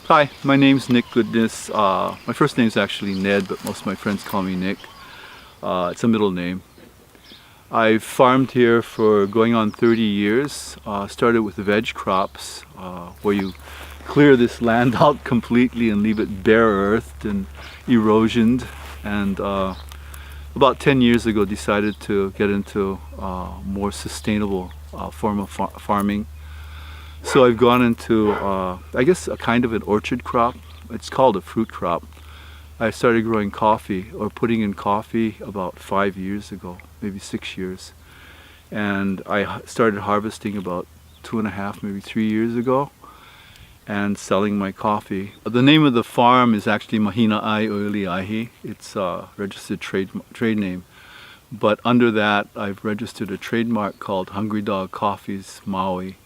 Hi, my name's Nick Goodness. My first name's actually Ned, but most of my friends call me Nick. It's a middle name. I've farmed here for going on 30 years. Started with veg crops, where you clear this land out completely and leave it bare earthed and erosioned. And about 10 years ago decided to get into more sustainable form of farming. So I've gone into, I guess, a kind of an orchard crop. It's called a fruit crop. I started growing coffee or putting in coffee about 5 years ago, maybe 6 years. And I started harvesting about 2.5, maybe 3 years ago and selling my coffee. The name of the farm is actually Mahina'i Oiliahi. It's a registered trade name. But under that, I've registered a trademark called Hungry Dog Coffees Maui.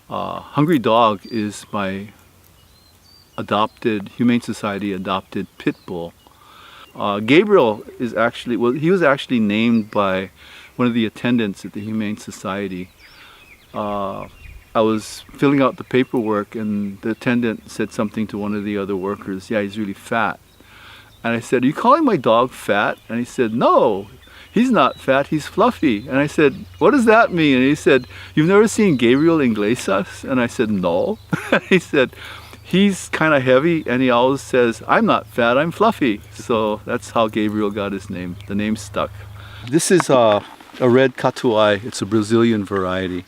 Hungry Dog is my Humane Society adopted pit bull. Gabriel is actually, well, he was actually named by one of the attendants at the Humane Society. I was filling out the paperwork and the attendant said something to one of the other workers, yeah, he's really fat. And I said, are you calling my dog fat? And he said, no. He's not fat, he's fluffy. And I said, what does that mean? And he said, you've never seen Gabriel Iglesias? And I said, no. He said, he's kind of heavy and he always says, I'm not fat, I'm fluffy. So that's how Gabriel got his name. The name stuck. This is a red katuai. It's a Brazilian variety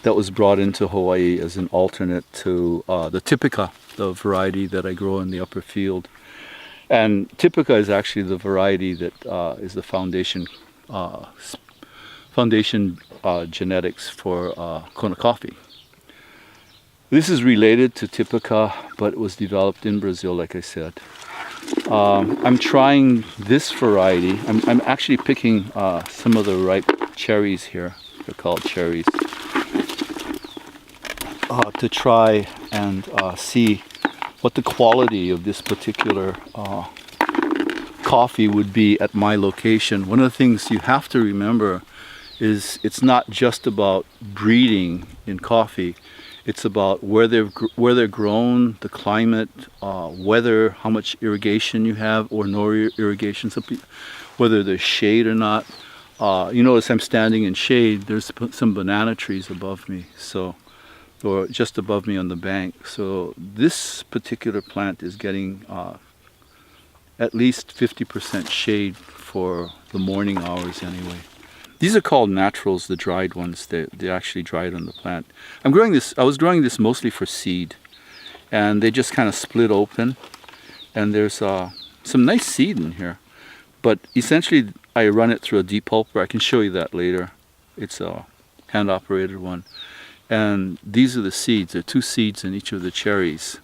that was brought into Hawaii as an alternate to the Typica, the variety that I grow in the upper field. And Typica is actually the variety that is the foundation genetics for Kona coffee. This is related to Typica, but it was developed in Brazil, like I said. I'm trying this variety. I'm actually picking some of the ripe cherries here. They're called cherries. To try and see what the quality of this particular coffee would be at my location. One of the things you have to remember is it's not just about breeding in coffee. It's about where they're grown, the climate, weather, how much irrigation you have or no irrigation, whether there's shade or not. You notice I'm standing in shade. There's some banana trees above me, or just above me on the bank. So this particular plant is getting at least 50% shade for the morning hours anyway. These are called naturals, the dried ones. They're actually dried on the plant. I was growing this mostly for seed, and they just kind of split open, and there's some nice seed in here. But essentially, I run it through a depulper. I can show you that later. It's a hand-operated one. And these are the seeds. There are 2 seeds in each of the cherries.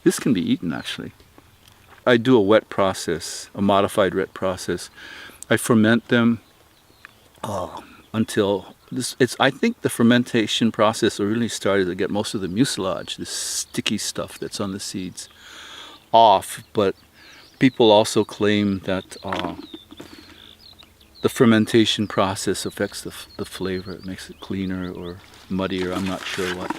This can be eaten, actually. I do a wet process, a modified wet process. I ferment them until I think the fermentation process really started to get most of the mucilage, this sticky stuff that's on the seeds, off. But people also claim that the fermentation process affects the flavor. It makes it cleaner or muddier, I'm not sure what.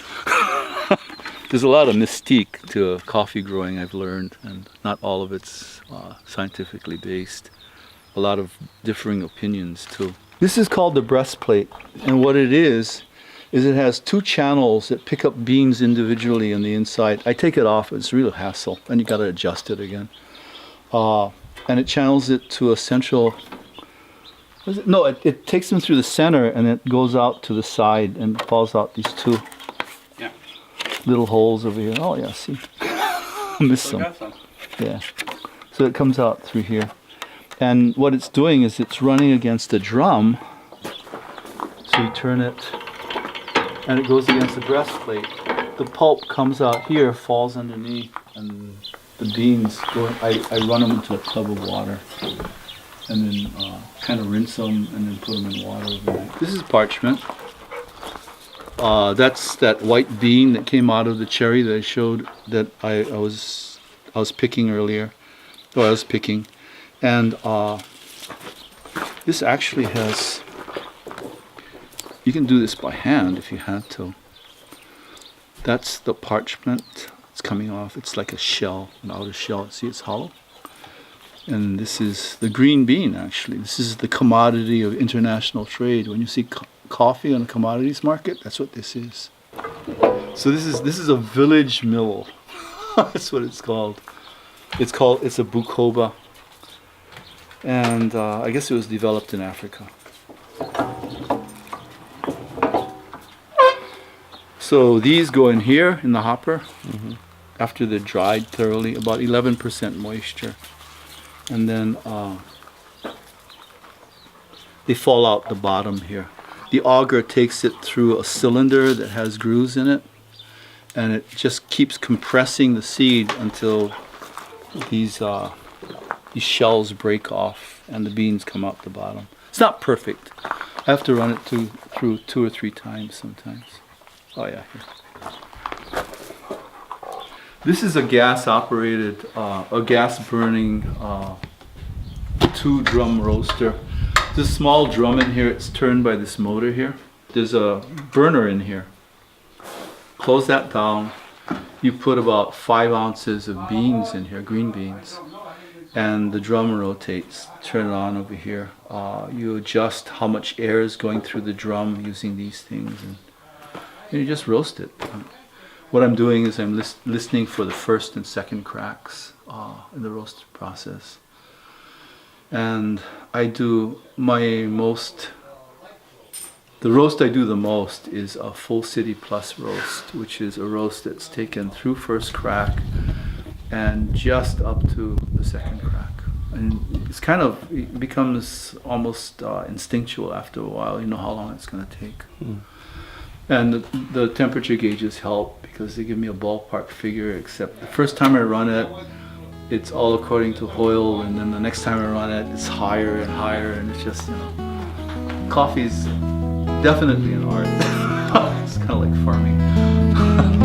There's a lot of mystique to coffee growing, I've learned, and not all of it's scientifically based. A lot of differing opinions too. This is called the breastplate, and what it is it has 2 channels that pick up beans individually on the inside. I take it off, it's a real hassle, and you gotta adjust it again. And it channels it to a central. No, it takes them through the center and it goes out to the side and falls out these 2 little holes over here. Oh yeah, see, missed some. Yeah, so it comes out through here, and what it's doing is it's running against a drum. So you turn it, and it goes against the breastplate. The pulp comes out here, falls underneath, and the beans go. I run them into a tub of water, and then kind of rinse them and then put them in water overnight. This is parchment. That's that white bean that came out of the cherry that I showed that I was picking earlier. I was picking, and this actually has. You can do this by hand if you had to. That's the parchment It's coming off. It's like a shell, an outer shell. See, it's hollow. And this is the green bean, actually. This is the commodity of international trade. When you see coffee on a commodities market, that's what this is. So this is a village mill. That's what it's called. It's a bukoba. And I guess it was developed in Africa. So these go in here in the hopper after they're dried thoroughly, about 11% moisture. And then they fall out the bottom here. The auger takes it through a cylinder that has grooves in it, and it just keeps compressing the seed until these shells break off and the beans come out the bottom. It's not perfect. I have to run it through 2 or 3 times sometimes. Oh yeah, here. This is a gas-operated, a gas-burning 2-drum roaster. There's a small drum in here. It's turned by this motor here. There's a burner in here. Close that down. You put about 5 ounces of beans in here, green beans, and the drum rotates. Turn it on over here. You adjust how much air is going through the drum using these things, and you just roast it. What I'm doing is I'm listening for the first and second cracks in the roast process. And I do the roast I do the most is a Full City Plus roast, which is a roast that's taken through first crack and just up to the second crack. And it becomes almost instinctual after a while. You know how long it's going to take. And the temperature gauges help because they give me a ballpark figure, except the first time I run it, it's all according to Hoyle, and then the next time I run it, it's higher and higher, and it's just, coffee's definitely an art. It's kind of like farming.